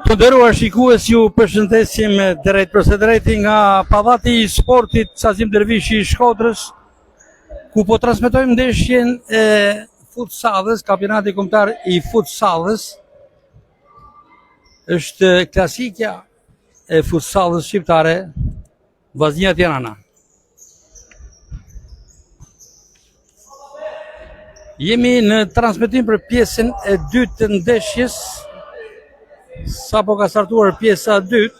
Të nderuar shikues, ju përshëndesim drejt për së drejti nga pallati i sportit Sazim Dervishi i Shkodrës, ku po transmetojmë ndeshjen e futsallës, kampionati kombëtar i futsallës. Është klasikja e futsallës shqiptare, Vllaznia Tirana. Jemi në transmetim për pjesën e dytë të ndeshjes. Sa po ka startuar pjesa e dytë.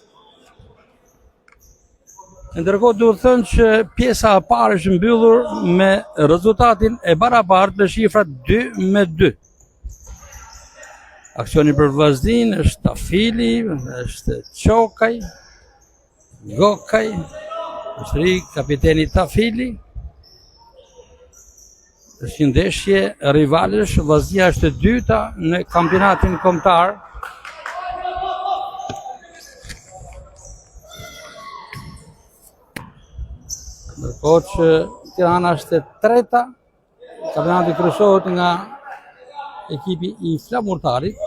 Ndërkohë duhet thënë që pjesa e parë është mbyllur me rezultatin e barabartë me shifrat 2-2. Aksioni për Vllaznin është Tafili, është Çokaj, Gokaj, është ri kapiteni Tafili. Është një ndeshje rivalësh, Vllaznia është e dyta në kampionatin kombëtar. Ndërkohë që Tirana është e treta, kampionati kryesohet nga ekipi i Flamurtarit.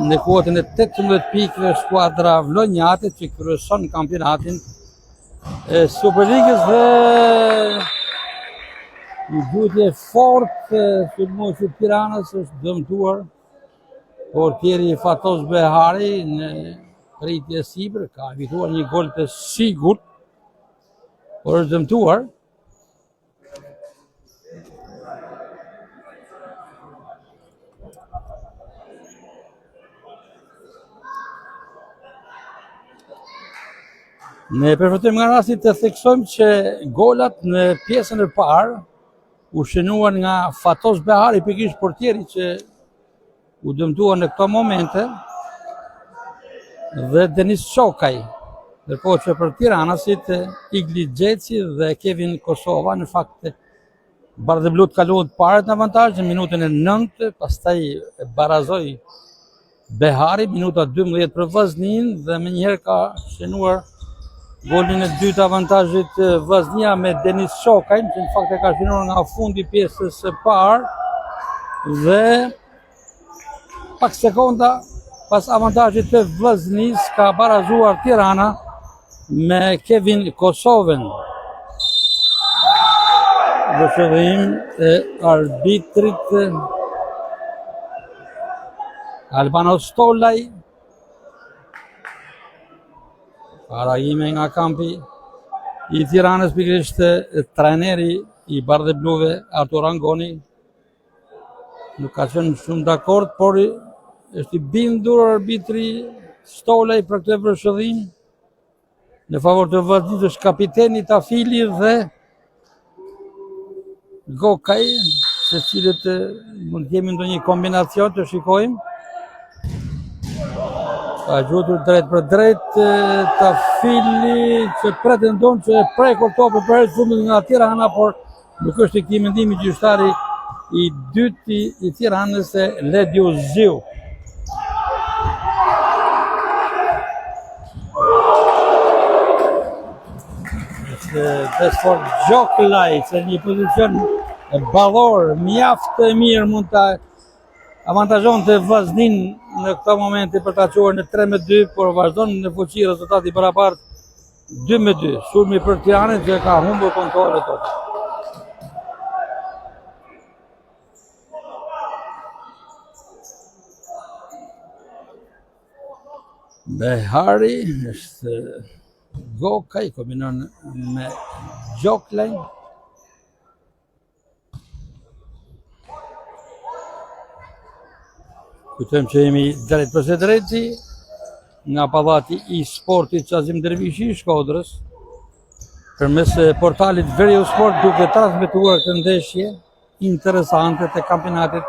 Në kuotën e 18 pikëve skuadra Vlonjatit që kryeson kampionatin e Superligës dhe një gjutje fort sulmuesi i Tiranës është dëmtuar portieri Fatos Behari në pritje sipër, ka evituar një gol të sigurt, por është dëmtuar. Ne përfitojmë nga rasti të theksojmë që golat në pjesën e parë u shënuan nga Fatos Behari, pikërisht portieri që u dëmtua në këto momente, dhe Denis Çokaj. Ndërkohë që për Tiranasit Igli Xheci dhe Kevin Kosova në fakt Bardhë Blut kaluan të parët në avantazh në minutën e 9, pastaj barazoi Behari, minuta 12 për Vllaznin dhe menjëherë ka shënuar golin e dytë avantazhit Vllaznia me Denis Çokajn, që në fakt e ka shënuar nga fundi pjesës së parë dhe pak sekonda pas avantazhit të Vllaznis ka barazuar Tirana me Kevin Kosovën. Dhe shërim e arbitrit Albano Stolaj. Parajime nga kampi i Tiranës, pikërisht trajneri i Bardhë Bluve Artur Angoni nuk ka qenë shumë dakord, por është i bindur arbitri Stolaj për këtë përshëllim. Në favor të Vllaznis është kapiteni Tafili dhe Gokaj, se cilët mund të kemi ndonjë kombinacion të shikojmë. Ka gjutur drejt për drejt Tafili që pretendon që e prekur topën për herë të fundit nga Tirana, por nuk është i këtij mendimi gjyqtari i dytë i Tiranës, Lediu Ziu. Desford Gjoklaj, që një pozicion ballor mjaft e mirë mund ta avantazhon të Vllaznin në këto momente për ta çuar në 3-2, por vazhdon në fuqi rezultati barabartë 2-2. Sulmi për Tiranën që ka humbur kontrolin e topit. Behari është Gokaj, kombinon me Gjoklaj. Kujtojmë që jemi drejt për së drejti nga pallati i sportit Sazim Dervishi i Shkodrës, përmes portalit Veriu Sport, duke transmetuar këtë ndeshje interesante të kampionatit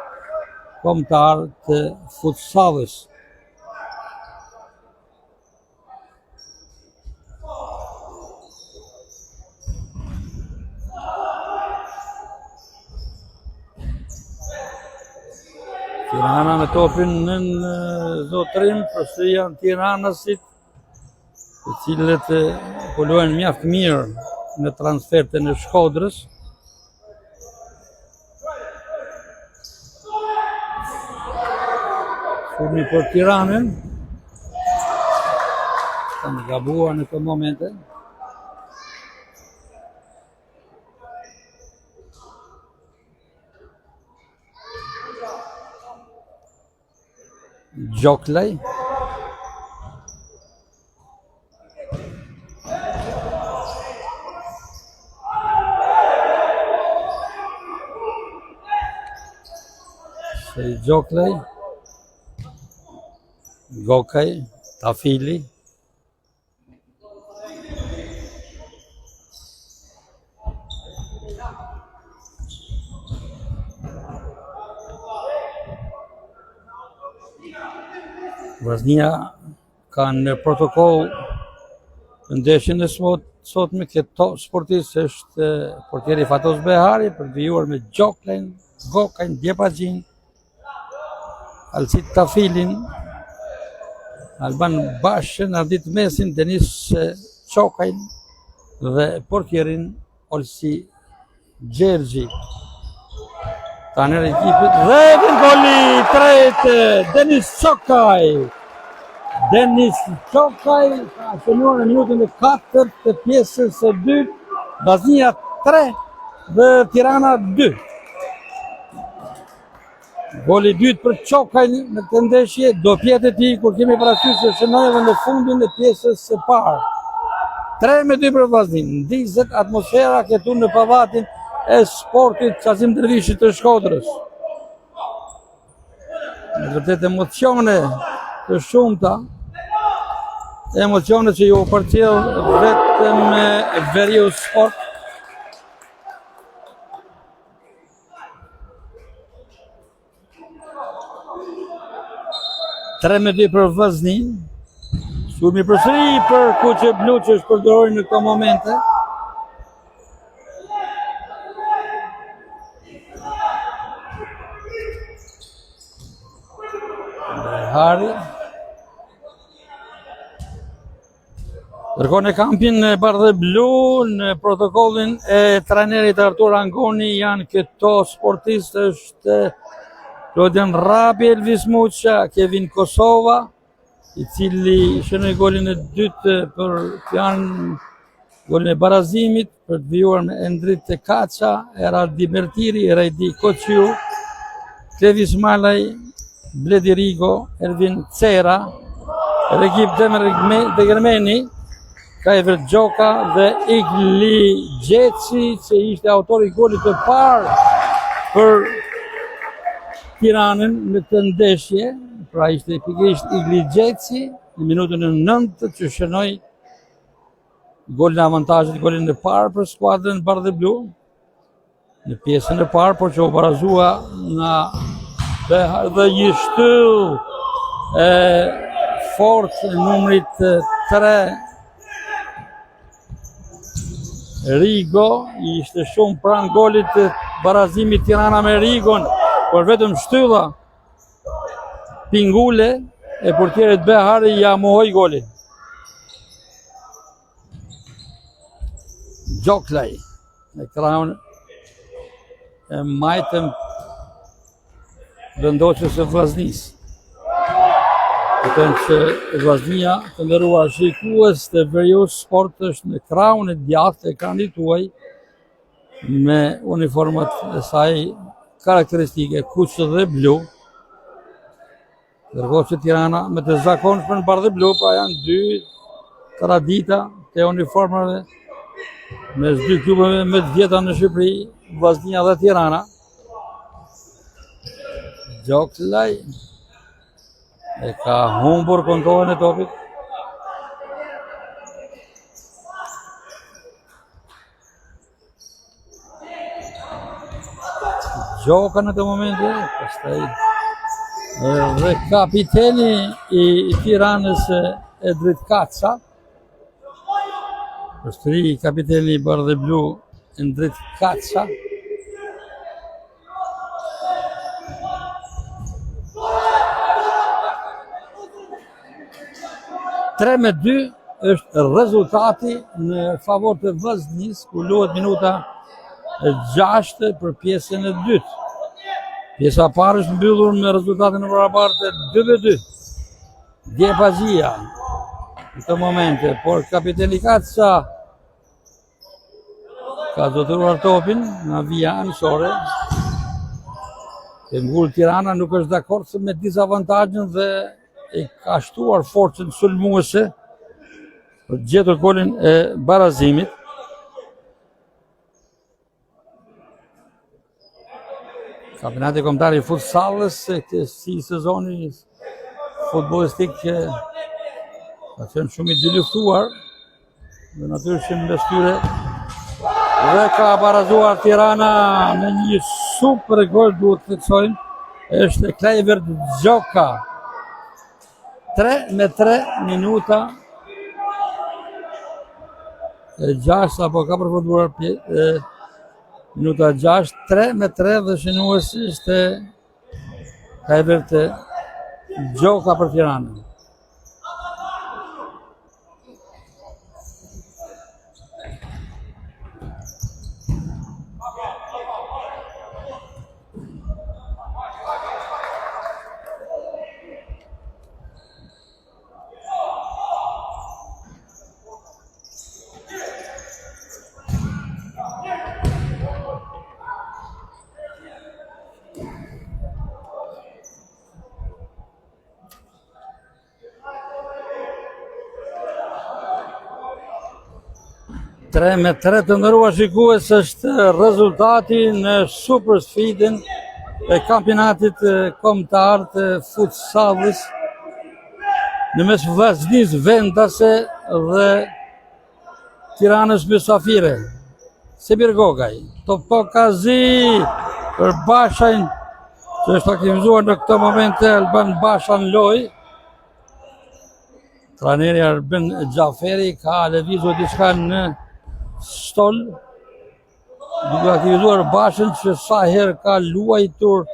kombëtar të futsallës. Tirana me topin në zotërim, përse janë Tiranasit, të cilët po luajnë mjaft mirë në transferte në Shkodrës. Shurmi për Tiranën. Kanë gabuar në këtë momente. Gjoklaj. Gjoklaj. Gokaj. Tafili. Vllaznia kanë në protokoll të ndeshjen e sotme këtë sportist është portieri Fatos Behari për vijuar me Gjoklajn, Gokajn, Djepaxhin, Alcit Tafilin, Alban Bashën, Ardit Mesin, Denis Çokajn dhe portierin Olsi Gjergji. Taner ekipit dhe vjen goli i tretë, Denis Çokaj. Denis Çokaj ka shënuar në minutën e 4 të pjesës së dytë, Vllaznia 3 dhe Tirana 2. Goli i dytë për Çokaj në këtë ndeshje, do pjetë e tij kur kemi parasysh se shënoi edhe në fundin e pjesës së parë. 3-2 për Vllaznin, ndizet atmosfera këtu në pavatin e sportit Qazim Dervishit të Shkodrës. Në vërtet emocione të shumta, emocione që ju përcjell vetëm Veriu Sport. Tre me dy për Vllaznin. Shurmi përsëri për Kuqe Blu që është përdorur në këto momente. Behari. Ndërkohë në kampin e Bardhë Blu, në protokollin e trajnerit Artur Angoni janë këto sportistë është Klodian Rapi, Elvis Muqa, Kevin Kosova, i cili shënoi golin e dytë për golin e barazimit, për të vijuar me Endrit Kaça, Eraldi Mertiri, Rejdi Koqiu, Klevis Malaj, Bledi Rigo, Ervin Cera, Regip Degermeni, Kajver Gjoka dhe Igli Gjeci, që ishte autori i golit të parë për Tiranën në këtë ndeshje. Pra ishte pikërisht Igli Gjeci në minutën e 9 që shënoi golin e avantazhit, golin e parë për skuadrën Bardhë Blu në pjesën e parë, por që u barazua nga Behar dhe i shtyll fort numrit 3 Rigo, ishte shumë pranë golit të barazimit Tirana me Rigon, por vetëm shtylla Pingule e portierit Behari ja mohoi golin. Gjoklaj në krahun e majtëm vendosjes së Vllaznisë. Këtën që Vllaznia, të nderuar shikues të Veriu Sport, është në krahun e djathtë të ekranit tuaj me uniformat e saj karakteristike, kuqe dhe blu. Ndërkohë që Tirana me të zakonshme në Bardhë Blu, pra janë dy tradita të uniformave mes dy klubeve më të vjetra në Shqipëri, Vllaznia dhe Tirana. Gjoklaj e ka humbur kontrollin e topit. Gjoka në të momente, pastaj dhe kapiteni i Tiranës Endrit Kaça, përsëri kapiteni i Bardhë Blu Endrit Kaça. Tre me 2 është rezultati në favor të Vllaznisë, ku luhet minuta 6 për pjesën e dytë. Pjesa parë është mbyllur me rezultatin e barabartë 2-2. Djepazia në këtë momente, por kapiteni Kaca ka zotëruar topin në vija anësore. E ngull Tirana nuk është dakord se me disavantazhin dhe e ka shtuar forcën sulmuese për gjetur golin e barazimit. Kampionati kombëtar i futsallit si sezoni futbollistik ka qenë shumë i luftuar dhe natyrisht mes tyre dhe ka barazuar Tirana me një super gol, duhet të theksojmë, është Kluivert Xhoka. 3 minuta e 6 apo ka përfunduar minuta 6, 3 dhe shënuesi ishte Kluivert Xhoka për Tiranën. Me 3 të ndërruar shikues është rezultati në super sfidën e kampionatit kombëtar të futsallit në mes vllaznisë vendase dhe Tiranës Mysafire. Semir Gogaj, Topokazi për Bashajn, që është aktivizuar në këtë moment Alban Basha në lojë. Trajneri Arben Xhaferi ka lëvizur diçka në stol, duke aktivizuar Bashën që sa herë ka luajtur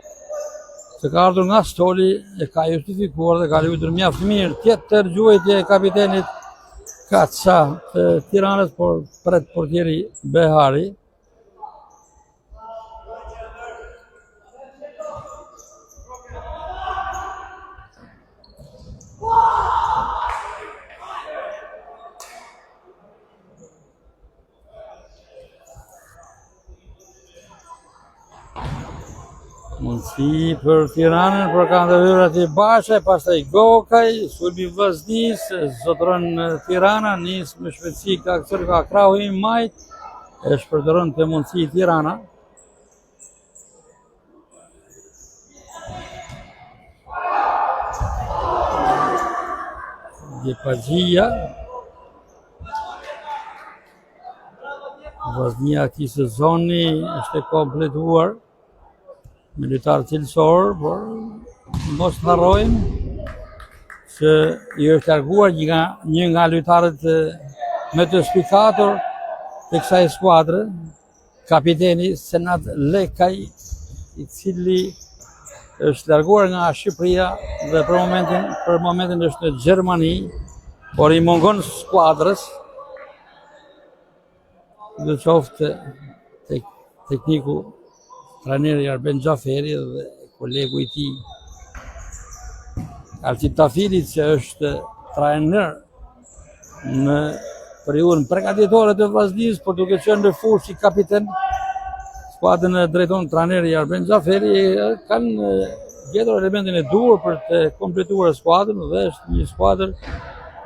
se ka ardhur nga stoli e ka justifikuar dhe ka luajtur mjaft mirë. Tjetër gjuajtje e kapitenit Kaca të Tiranës, por pret portieri Behari. Mundësi për Tiranën, për kanë të hyrat i Bashe, pastaj Gokaj, sulmi vllaznis, zotëron Tirana, nis me shpejtësi ka aksion ka krahu i majt, e shpërdoron të mundësi Tirana. Djepazia. Vllaznia këtij sezoni është e kompletuar me lojtarë cilësor, por mos harrojmë se i është larguar një nga lojtarët më të spikatur të kësaj skuadre, kapiteni Senad Lekaj, i cili është larguar nga Shqipëria dhe për momentin është në Gjermani, por i mungon skuadrës. Dhe qoftë tekniku trajneri Arben Xhaferi dhe kolegu i tij Alcid Tafilit, që është trajner në periudhën përgatitore të vllaznisë, por duke qenë në fushë si kapiten, skuadrën e drejton trajneri Arben Xhaferi, kanë gjetur elementin e duhur për të kompletuar skuadrën dhe është një skuadër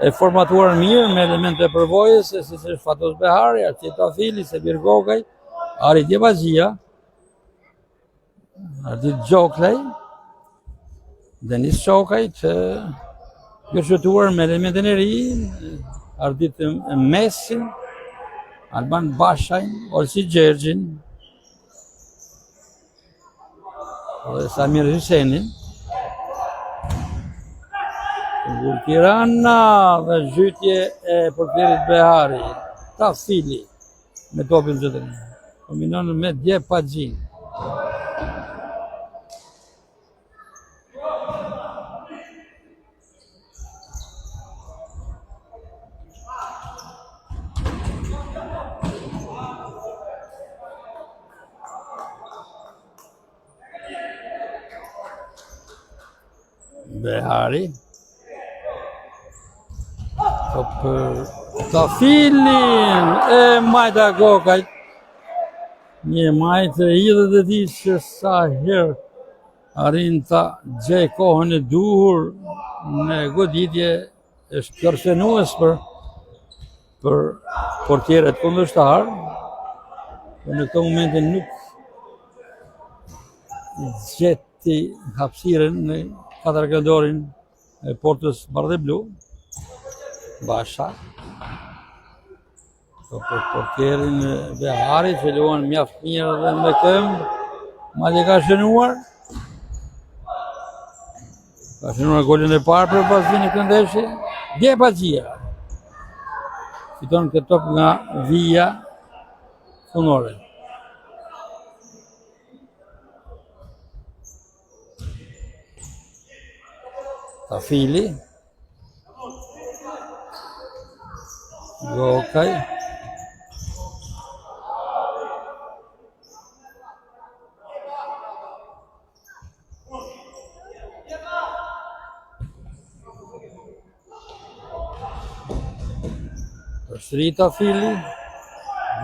e formatuar mirë me elemente përvojëse, siç është Fatos Behari, Alcid Tafili, Semir Gogaj, Ari Djepazia, Ardit Gjoklaj, Denis Shokaj, që përshëtuar me elementin e ri, Ardit Mesin, Alban Bashajn, Olsi Gjergjin dhe Samir Hysenin. Ngull Tirana dhe zhytje e portierit Behari, Tafili me topin zëtërin, kombinon me Djepazin. Behari. Për Tafilin e majta Gokaj. Një majtë e idhët e ti që sa herë arrin ta gjej kohën e duhur në goditje është kërcënues për portierët kundërshtar. Në këtë moment nuk gjeti hapësirën në katërkëndorin e portës Bardhe Blu. Basha. Për portierin Behari që luan mjaft mirë dhe me këmbë, madje ka shënuar. Ka shënuar golin e parë për Vazhdinë këtë ndeshje. Djepa Gjia fiton këtë top nga vija funore. Tafili. Gokaj. Përsëri Tafili.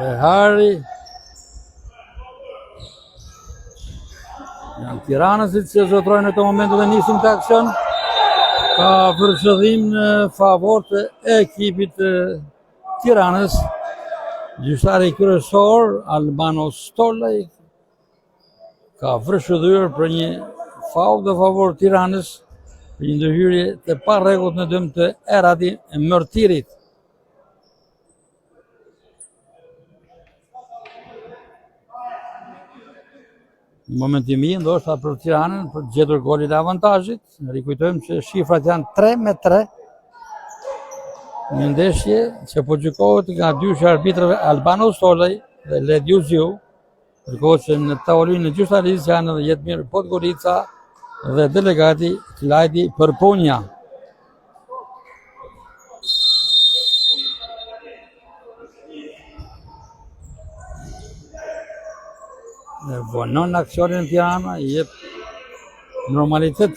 Behari. Janë tiranësit që zotrojnë në të momentu dhe nisën të aksion. Ka përshëdhim në favor të ekipit Tiranës. Gjyqtari kryesor Albano Stollaj ka përshëdhyer për një faul në favor Tiranës për një ndërhyrje të parregullt në dëm të Eradi Mërtirit. Në momentin ndoshta për Tiranën për të gjetur golin e avantazhit. Rikujtojmë që shifrat janë 3-3 në ndeshje që po gjykohet nga dyshë arbitrave Albano Stollaj dhe Lediu Ziu. Ndërkohë që në tavolinë e gjyqtarisë janë edhe Jetmir Podgorica dhe delegati Klajdi Përpunja. Vonon aksionin Tirana, i jep normalitet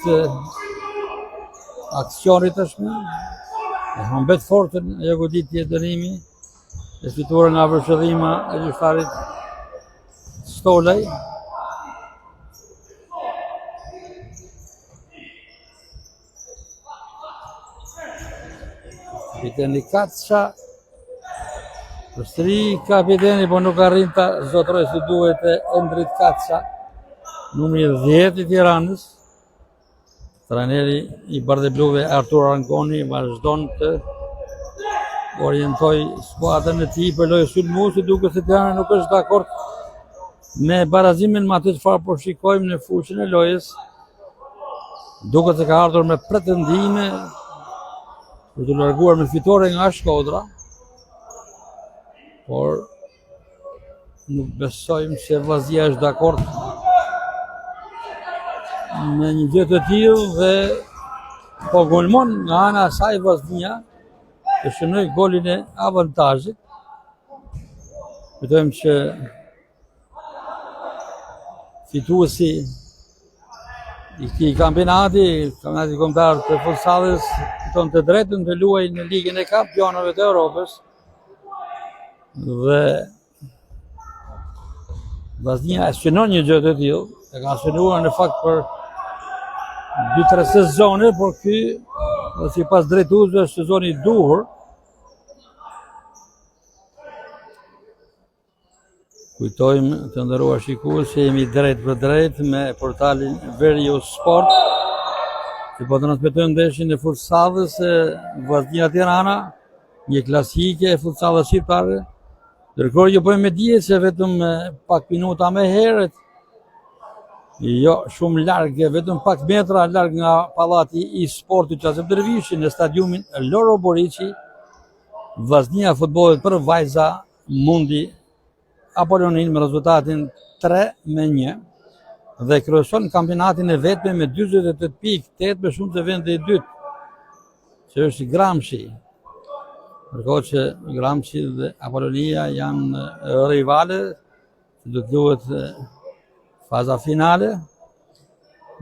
aksionit tashmë. E humbet fortën e goditje dënimi e fituar nga përshëdhima e gjyqtarit Stollaj. Kapiteni Kaça. Përsëri kapiteni, po nuk arrin ta zotrojë si duhet e Endrit Kaça, numri 10 i Tiranës. Trajneri i Bardhe Bluve Artur Arangoni vazhdon të orientoj skuadrën e tij për lojë sulmuese, duke se Tirana nuk është dakord me barazimin me atë çfarë po shikojmë në fushën e lojës. Duket se ka ardhur me pretendime për të larguar me fitore nga Shkodra, por nuk besojmë se Vllaznia është dakord me një gjë të tillë dhe po gulmon nga ana e saj Vllaznia të shënoj golin e avantazhit. Kujtojmë që fituesi i këtij kampionati kombëtar të futsallit fiton të drejtën të luajë në Ligën e Kampionëve të Europës dhe Vllaznia e synon një gjë të tillë, e ka synuar në fakt për 2-3 sezone, por ky sipas drejtuesve është sezoni i duhur. Kujtojmë të nderuar shikues se jemi drejt për drejt me portalin Verius Sport, që po transmetojmë ndeshjen e futsallit së Vllaznia Tirana, një klasike e futsallit shqiptar. Ndërkohë ju bëjmë me dije se vetëm pak minuta më herët, jo shumë larg, vetëm pak metra larg nga pallati i sportit Qasem Dervishi në stadiumin Loro Boriçi, Vllaznia futbollit për vajza mundi Apollonin me rezultatin 3-1 dhe kryeson kampionatin e vetme me 48 pikë, 8 më shumë se vendi i dytë, që është Gramshi. Ndërkohë që Gramshi dhe Apollonia janë rivale, që do të duhet faza finale.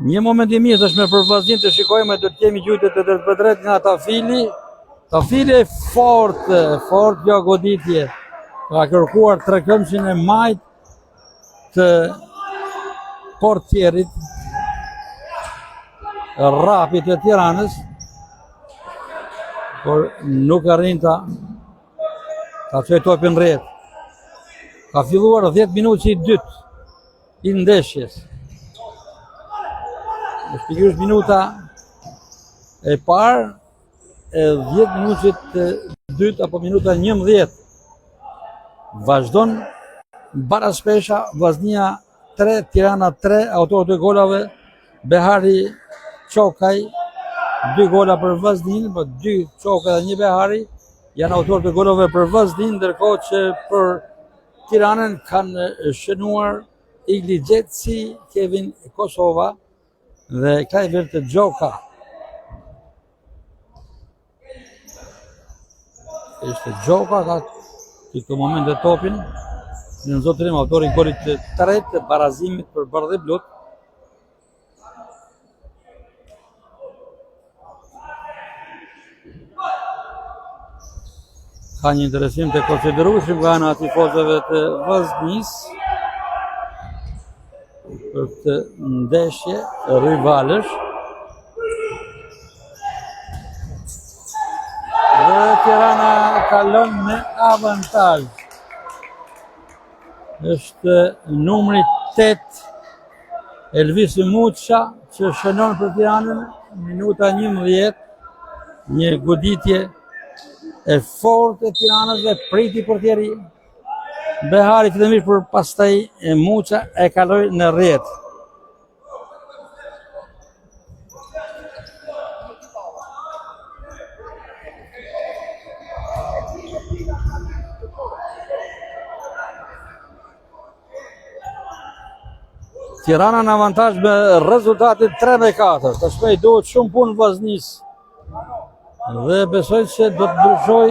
Një moment I mirë është me për vllaznin të shikojmë, do të kemi gjujtë të drejt për drejt nga Tafili. Tafili e fort kjo goditje. Ka kërkuar trekëndshën e majt të portierit Rapit të Tiranës, por nuk arrin ta çojë topin rreth. Ka filluar 10 minutë I dytë I ndeshjes. Është pikërisht minuta e parë e 10 minutit të dytë apo minuta 11. Vazhdon Baraspesha, Vllaznia 3, Tirana 3, autor të golave Behari Çokaj, 2 gola për Vllaznin, 2 Çokaj dhe 1 Behari, janë autor të golave për Vllaznin, ndërkohë që për Tiranën kanë shënuar Igli Xhetsi, Kevin Kosova dhe Klajvert Gjoka. Ishte Gjoka ka këtë moment e topin në zotërim autori golit të tretë të barazimit për Bardh e Blut. Ka një interesim të konsiderueshëm nga ana e tifozëve të Vllaznisë për këtë ndeshje rivalësh. Dhe Tirana kalon me avantazh. Është numri 8 Elvis Muça që shënon për Tiranën minuta 11, një goditje e fortë e Tiranës dhe priti portieri Behari fillimisht, por pastaj Muça e kaloi në rrjet. Tirana në avantazh me rezultatin 3-4. Tashmë duhet shumë punë Vllaznisë. Dhe besoj se do të ndryshoj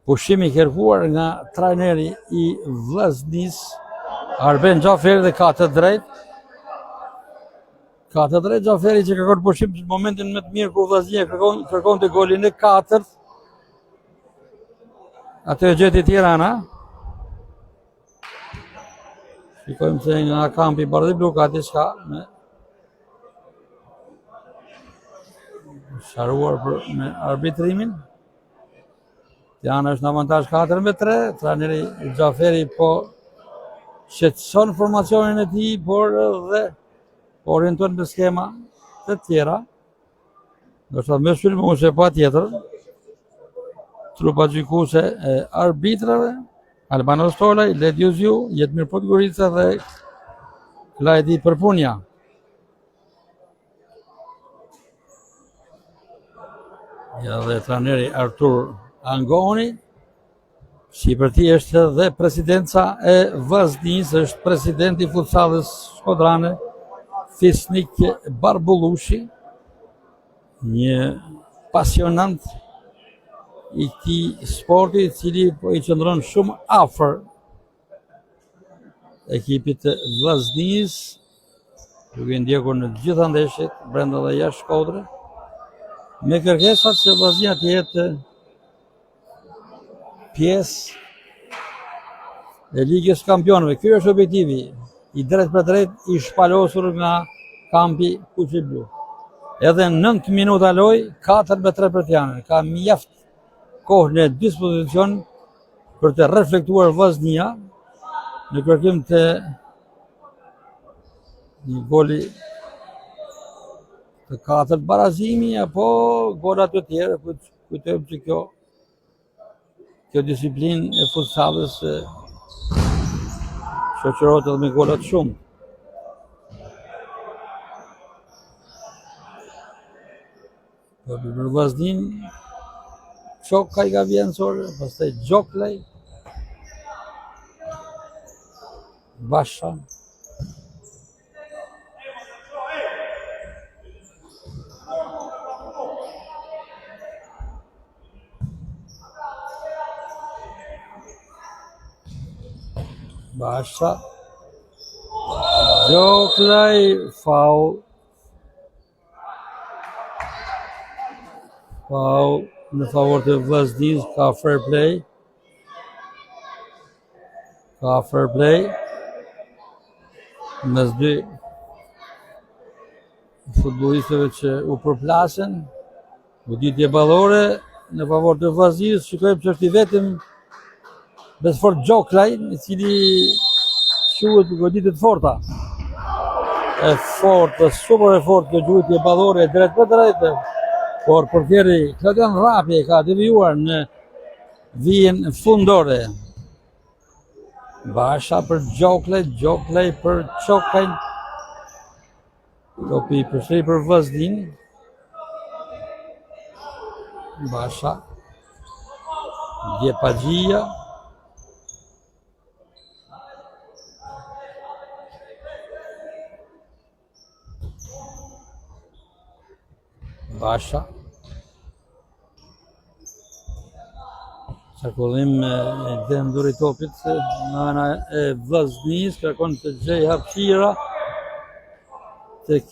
pushimi I kërkuar nga trajneri I Vllaznisë, Arben Xhaferi, dhe ka të drejtë. Ka të drejtë Xhaferi që kërkon pushim në momentin më të mirë kur Vllaznia kërkonte golin e 4. Atë e gjeti Tirana. Shikojmë se nga kampi Bardh e Blut ka diçka me sharuar me arbitrimin. Tirana është në avantazh 4-3, trajneri Xhaferi po shqetëson formacionin e tij, por edhe orienton me skema të tjera. Do të më sulmuese patjetër. Trupa gjykuese e arbitrave, Albano Stolaj, Ledi Uziu, Jetmir Podgorica dhe Klajdi Përpunja. Ja dhe trajneri Artur Angoni, si për ti është dhe presidenca e Vllaznisë, është presidenti I futsallës shkodrane Fisnik Barbullushi, një pasionant I këtij sporti, I cili po I qëndron shumë afër ekipit të Vllaznisë, duke ndjekur në të gjitha ndeshjet brenda dhe jashtë Shkodrës, me kërkesat që Vllaznia të jetë pjesë e Ligës Kampionëve. Ky është objektivi I drejt për drejt I shpalosur nga kampi Kuqi Blu. Edhe 9 minuta loj, 4-3 për Tiranën. Ka mjaft kohë në dispozicion për të reflektuar Vllaznia në kërkim të një goli të 4 barazimi apo gola të tjera. Kujtojmë që kjo disiplinë e futsallës shoqërohet edhe me gola të shumë. Për Vllaznin Çokaj ka vjenësor, pastaj Gjoklaj, Basha. Basha. Gjoklaj, faul. Faul në favor të Vllaznis, ka fair play. Ka fair play. Mes dy futbollistëve që u përplasen. Goditje ballore në favor të Vllaznis, shikojmë që është i vetëm Besfort Gjoklaj, i cili quhet goditje të forta. E fortë, super e fortë kjo gjujtje ballore drejt për drejt. Por portieri Klodion Rapi ka devijuar në vijën fundore. Basha për Gjoklaj, Gjoklaj për Çokajn. Topi përsëri për Vllaznin. Basha. Djepagjia. Basha. Qarkullim e dëmduri topit në ana e Vllaznis, kërkon të gjej hapësira tek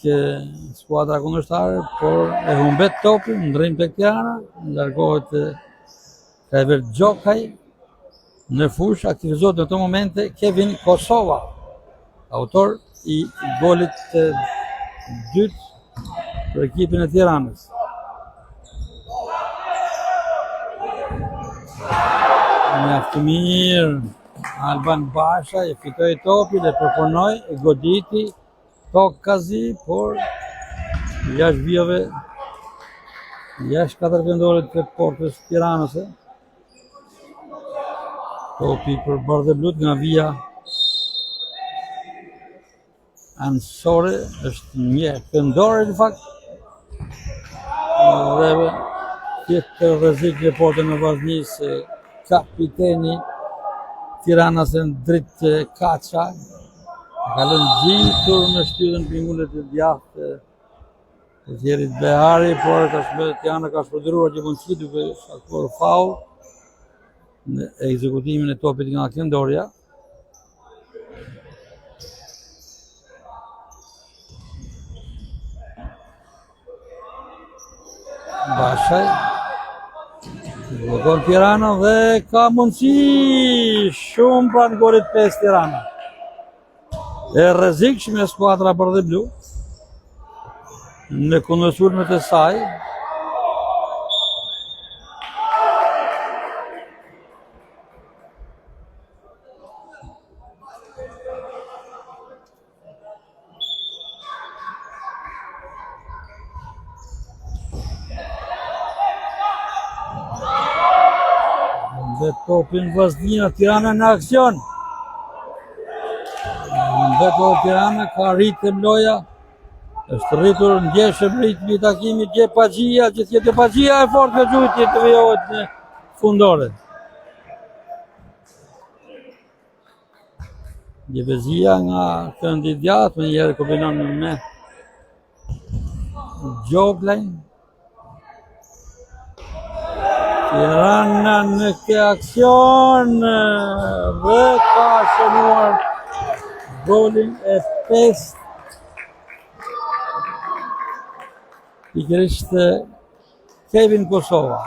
skuadra kundërshtare, por e humbet topin, ndrrim tek Tirana, largohet Kajver Gjokaj, në fush aktivizohet në këto momente Kevin Kosova, autor i golit të dytë për ekipin e Tiranës. Mjaftë mirë, Alban Basha e fitoi topin, e përpunoi, e goditi, tokazi, por jashtë vijave, jashtë katër vendoret të portës Tiranëse. Topi për Bardheblut nga vija anësore, është një këndore në fakt. Dhe tjetë rrezik në portën e Vllaznis kapiteni Tiranës në dritë Kaça. Ka lënë gjitur në shtyllën pingullet të djathtë të Thierrit Behari, por Tirana ka shpërdoruar që mundësi duke shkaktuar faul në ekzekutimin e topit nga këndorja. Bashaj voton Tirana dhe ka mundësi shumë pranë golit 5 Tirana. E rrezikshme skuadra Bardheblu në kundërsulmet e saj. Dhe topin Vllaznia, Tirana në aksion. Veto Tirana ka rritë loja, është rritur ndjeshëm ritmi i takimit Djepagjia, gjithë Djepagjia e fortë me gjujtje të vijohet në fundore. Djepagjia nga këndi djathtë, me njerë kombinon me Gjoklajn. Tirana në këtë aksion dhe ka shënuar golin e 5 pikërisht Kevin Kosova.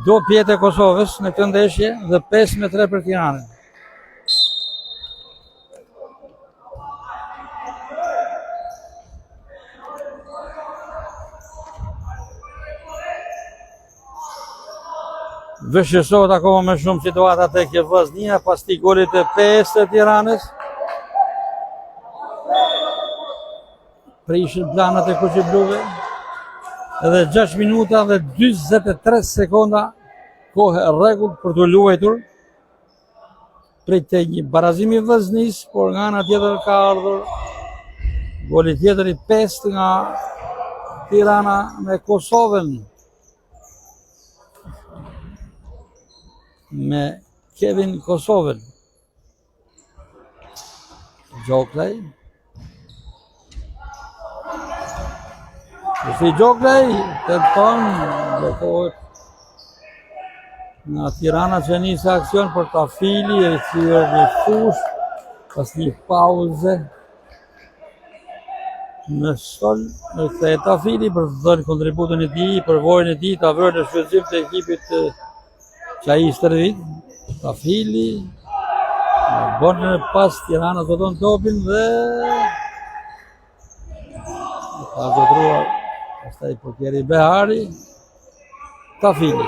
Do pjetë e Kosovës në këtë ndeshje dhe 5-3 për Tiranën. Vështirësohet akoma me shumë situata tek Vllaznia pas këtij golit të 5 të Tiranës. Prishin planat e kuqibluve. Edhe 6 minuta dhe 43 sekonda kohë rregull për të luajtur. Pritej një barazim i Vllaznis, por nga ana tjetër ka ardhur goli tjetër i 5 nga Tirana me Kosovën. Me Kevin Kosovën. Gjoklaj. Si Gjoklaj, tenton, blokohet nga Tirana që nisi aksion për Tafili, e që një fush, pas një pauze në sol, në këtë Tafili për të dhënë kontributën e tij, përvojën e tij ta vërë në shfrytëzim të ekipit që ai i stërvit. Tafili bën pas Tirana zoton topin dhe ka zotruar pastaj portieri Behari. Tafili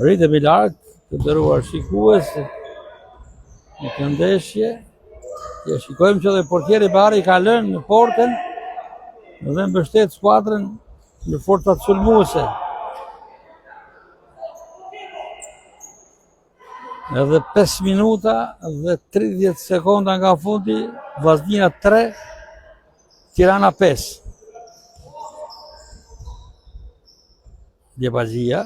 rritemi larg të nderuar shikues në këtë ndeshje. Ja shikojmë që dhe portieri Behari ka lënë në portën dhe mbështet skuadrën në forcat sulmuese. Edhe 5 minuta dhe 30 sekonda nga fundi, Vllaznia 3, Tirana 5. Djebazia.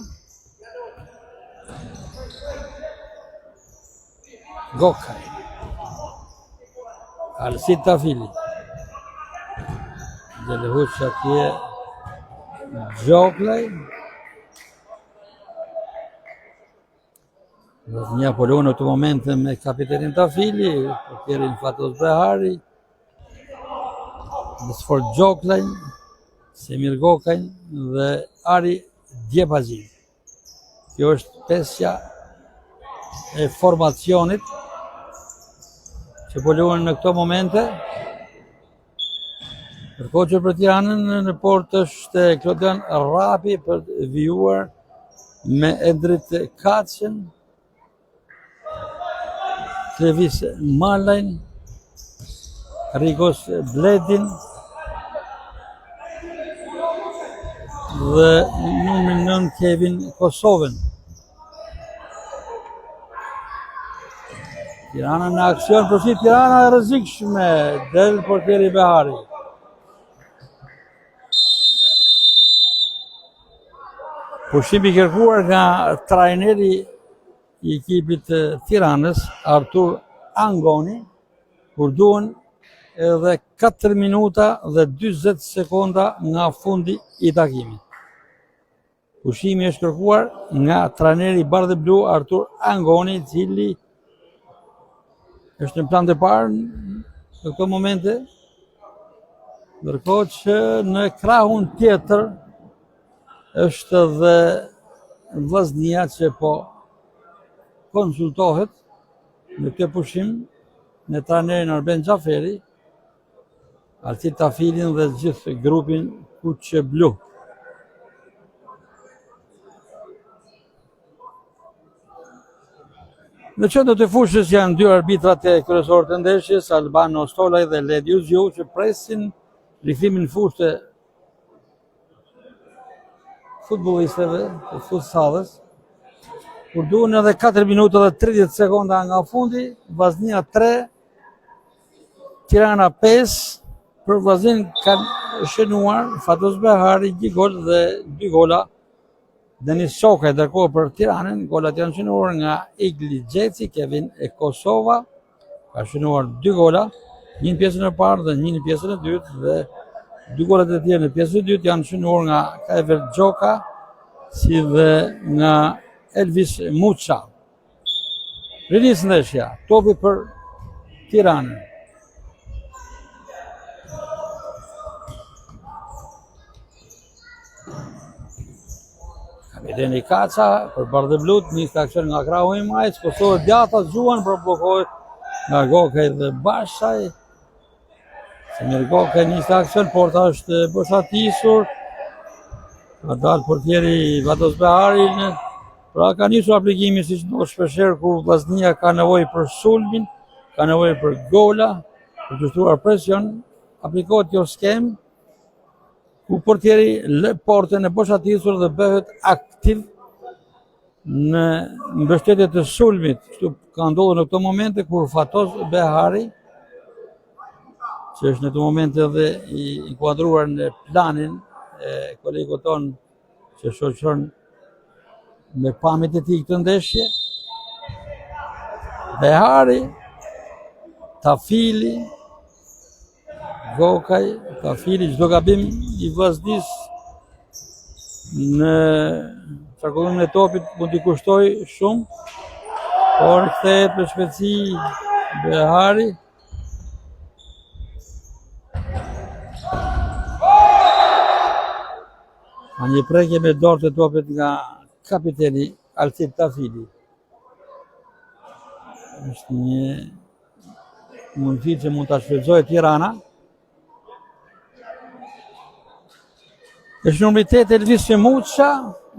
Gokaj. Alsit Tafili. Gjelehuç atje Gjoklaj. Vllaznia po luan në këtë moment me kapitenin Tafili, portierin Fatos Behari, Sfor Gjoklaj, Semir Gokaj dhe Ari Djebazi. Kjo është pesja e formacionit që po luan në këto momente. Ndërkohë që për Tiranën në port është Klodian Rapi për të vijuar me Endrit Kaçën, Klevis Malajn, Rigos Bledin dhe numrin 9 Kevin Kosovën. Tirana në aksion, përsi Tirana e rrezikshme, del portieri Behari. Pushimi i kërkuar nga trajneri i ekipit Tiranës, Artur Angoni, kur duhen edhe 4 minuta dhe 40 sekonda nga fundi i takimit. Pushimi është kërkuar nga trajneri i Bardhë Blu Artur Angoni, i cili është në plan të parë në këto momente, ndërkohë që në krahun tjetër është dhe Vllaznia që po konsultohet në këtë pushim me trajnerin Arben Xhaferi, Alsit Tafilin dhe gjithë grupin Kuqe Blu. Në qendër të fushës janë dy arbitrat e kryesorë të ndeshjes, Albano Stolaj dhe Ledi Uzju, që presin rikthimin në fushë të futbollistëve të futsallit. Kur duhen edhe 4 minuta dhe 30 sekonda nga fundi, Vllaznia 3, Tirana 5, për Vllaznin kanë shënuar Fatos Behari 1 gol dhe 2 gola Denis Shokaj. Ndërkohë për Tiranën, golat janë shënuar nga Igli Gjeci, Kevin e Kosova, ka shënuar 2 gola, një në pjesën e parë dhe një në pjesën e dytë, dhe 2 golat e tjerë në pjesën e dytë janë shënuar nga Kajver Gjoka, si dhe nga Elvis Muça. Rinis ndeshja, topi për Tiranën. Kapiteni Kaça për Bardhë Blut, nis aksion nga krahu i majt, Kosovë djata zuan për blokohet nga Gokaj dhe Bashaj. Semir Gokaj nis aksion, porta është boshatisur, ka dalë portieri Fatos Behari. Pra ka nisur aplikimi si që do shpesherë ku Vllaznia ka nevojë për sulmin, ka nevojë për gola, për të shtruar presion, aplikohet kjo skem, ku portieri lë portën e boshatisur dhe bëhet aktiv në mbështetje të sulmit. Kështu ka ndodhur në këto momente kur Fatos Behari, që është në këto momente edhe i inkuadruar në planin e kolegut ton që shoqëron me pamjet e tij këtë ndeshje, Behari, Tafili, Gokaj, Tafili, çdo gabim i Vllaznisë në qarkullimin e topit mund t'i kushtoj shumë, por kthehet për shpejtësi Behari. Ka një prekje me dorë të topit nga kapiteni Alcid Tafili. Është një mundësi që mund ta shfrytëzojë Tirana. Është numri 8 Elvis Muça,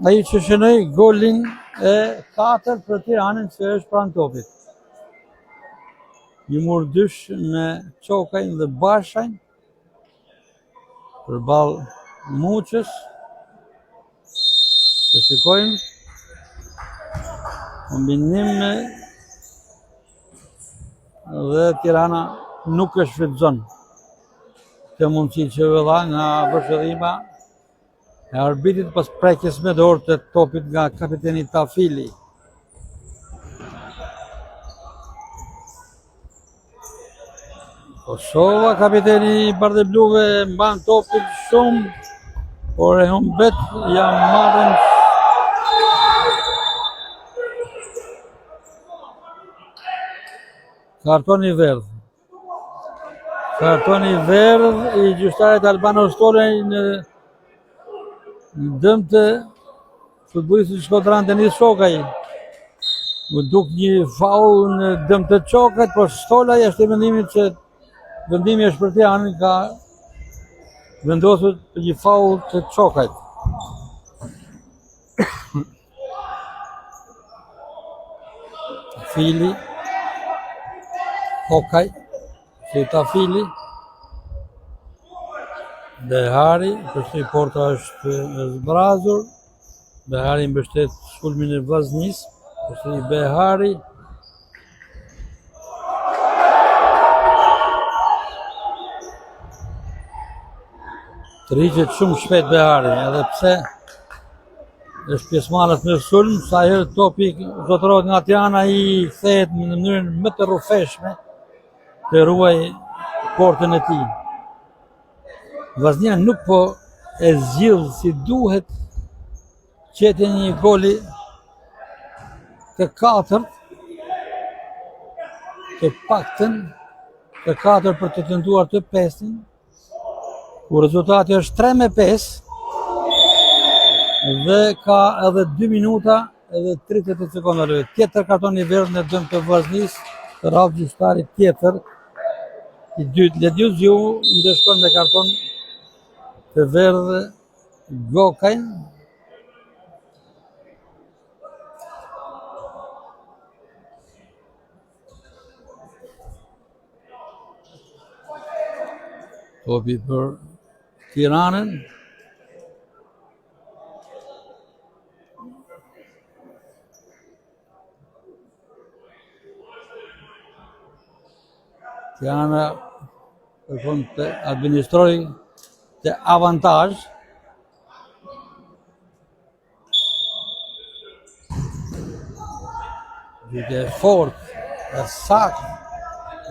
ai që shënoi golin e 4 për Tiranën që është pranë topit. Një mur dysh me Çokajn dhe Bashajn përballë Muçës. Të shikojmë kombinim dhe Tirana nuk e shfrytëzon këtë mundësi që vëlla nga vëshëllima e arbitrit pas prekjes me dorë të topit nga kapiteni Tafili. Kosova, kapiteni Bardhebluve mban topin shumë, por e humbet ja marrën kartoni verdh. Kartoni verdh i gjyqtarit Albano Stolej në dëm të futbollistit shkodran Denis Çokaj. U duk një faull në dëm të Çokajt, por Stolaj është i vendimi është për Tiranën, ka vendosur për një faull të Çokajt. Tafili, Kokaj, Tafili, Behari, përsi porta është zbrazur, Behari mbështet sulmin e Vllaznis, përsi Behari, të rriqet shumë shpejt Behari, edhe pse është pjesëmarrës në sulm, sa herë topi zotërohet nga Tirana, i kthehet në mënyrën më të rrufeshme të ruaj portën e tij. Vllaznia nuk po e zgjill si duhet qetjen e një goli të katërt, të paktën të 4 për të tentuar të 5-in, ku rezultati është 3-5 dhe ka edhe 2 minuta edhe 30 sekonda lojë. Tjetër karton i verdh në dëm të Vllaznis, të radh gjyqtari tjetër i dytë. Ledjuziu ndeshkon me karton të verdh Gokajn. Topi për Tiranën. Tirana kërkon të administrojë të avantazh. Gjyqe fort e saktë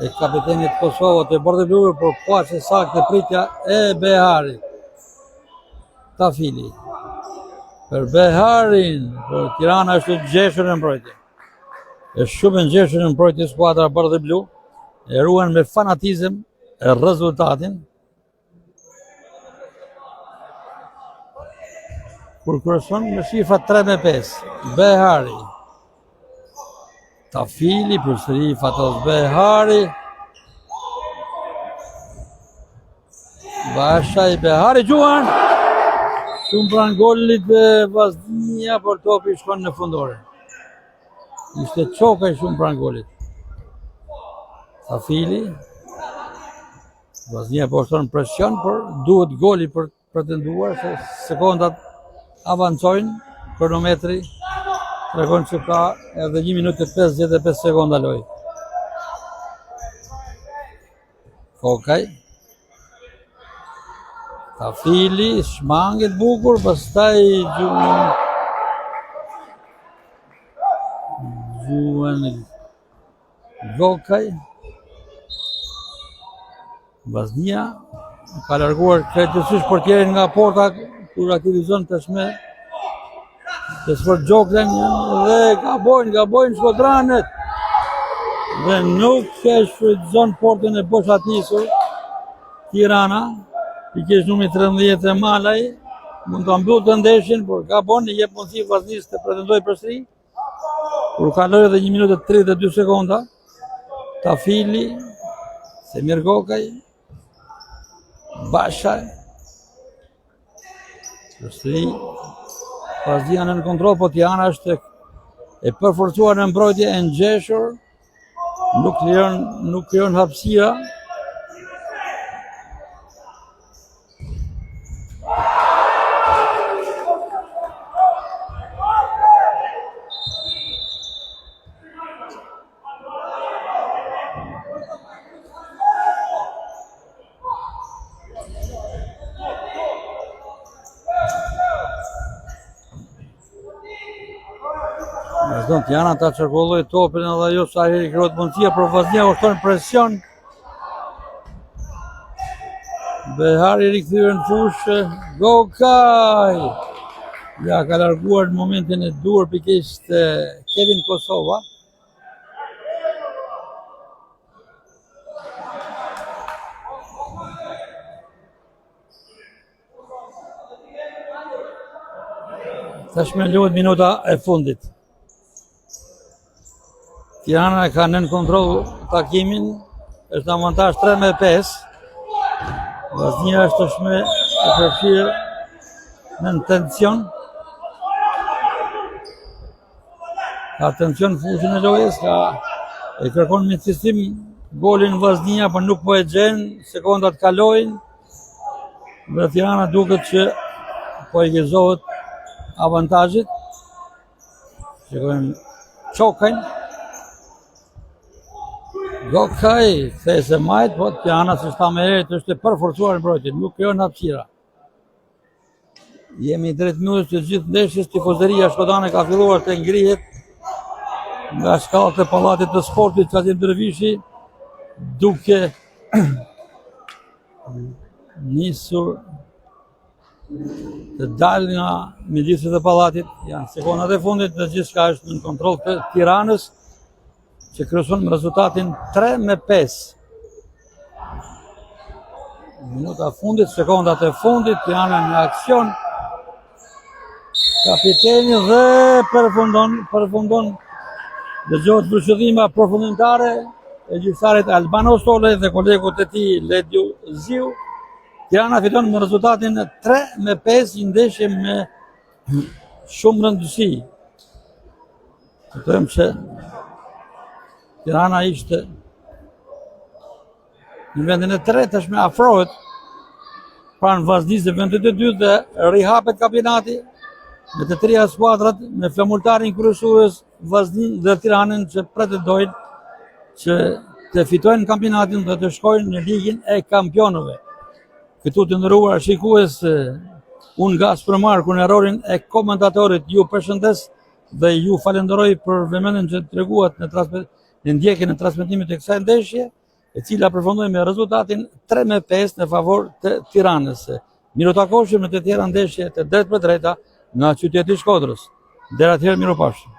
e kapitenit Kosovës të Bardhebluve, por paqe saktë e pritja e Beharit. Tafili. Për Beharin, për Tirana është gjeshur në mbrojtje. Është shumë ngjeshur në mbrojtje skuadra Bardheblu, e ruan me fanatizëm rezultatin. Kur kryeson me shifra 3-5. Behari. Tafili përsëri fatos Behari. Bashaj Behari gjuan. Shumë pranë golit Vllaznia, por topi shkon në fundore. Ishte Çokaj shumë pranë golit. Tafili. Vllaznia po shton presion, por duhet goli për pretenduar, se sekondat avancojnë, kronometri tregon që ka edhe 1 minutë e 55 sekonda lojë. Kokaj. Tafili, shmanget bukur, pastaj gjuan Gokaj. Vllaznia ka larguar krejtësisht portierin nga porta, kur aktivizon tashmë Të sfërgjoklen dhe gabojnë Shkodranët. Dhe nuk e shfrytëzon portën e boshatisur. Tirana, pikërisht numri 13 e Malaj, mund të mbyllë të ndeshjen, por gabon i jep mundësi Vllaznisë të pretendojë përsëri. Kur kaloi edhe 1 minutë e 32 sekonda, Tafili, Semir Gokaj, Bashaj, përsëri Vllaznia në kontroll, po Tirana është e përforcuar në mbrojtje e ngjeshur, nuk krijon hapësira. Vazhdon Tirana ta çarkulloj topin edhe ajo sa herë krijohet mundësia për Vllaznia ushton presion. Behari rikthyer në fushë, Gokaj. Ja ka larguar në momentin e dur pikërisht Kevin Kosova. Tashmë luhet minuta e fundit. Tirana e ka nën kontroll takimin, është në avantazh 3-5. Vllaznia është tashmë e përfshirë në tension. Ka tension fushën e lojës, e kërkon me sistem golin Vllaznia, por nuk po e gjen, sekondat kalojnë. Dhe Tirana duket që po i gëzohet avantazhit. Shikojmë Çokajn. Gokaj, these majt, po Tirana si shta me herët është e përforcuar në mbrojtje, nuk krijon hapësira. Jemi drejt minutës të gjithë ndeshjes, tifozëria shkodane ka filluar të ngrihet nga shkallët e Pallatit të Sportit Kasim Dervishi, duke nisur të dalë nga midisjet e Pallatit. Janë sekondat e fundit dhe gjithçka është në kontroll të Tiranës, që kryeson me rezultatin 3-5. Minuta fundit, sekondat e fundit, Tirana në aksion. Kapiteni dhe përfundon dëgjohet përshëndetja përfundimtare e gjyqtarit Albano Sole dhe kolegut e tij Lediu Ziu. Tirana fiton me rezultatin 3-5, një ndeshje me shumë rëndësi. Kuptojmë se Tirana ishte në vendin e tretë, tashmë afrohet pranë Vllaznisë në vendin e dytë dhe rihapet kampionati me të trija skuadrat me flamurtarin kryesues Vllaznin dhe Tiranën që pretendojnë që të fitojnë kampionatin dhe të shkojnë në ligën e kampionëve. Këtu të nderuar shikues, unë nga Spremar në errorin e komentatorit ju përshëndes dhe ju falenderoj për vëmendjen që treguat në ndjekjen e transmetimit të kësaj ndeshje, e cila përfundoi me rezultatin 3-5 në favor të Tiranës. Miru takoshim në të tjera ndeshje të drejtë për drejta nga qyteti i Shkodrës. Deri atëherë, mirupafshim.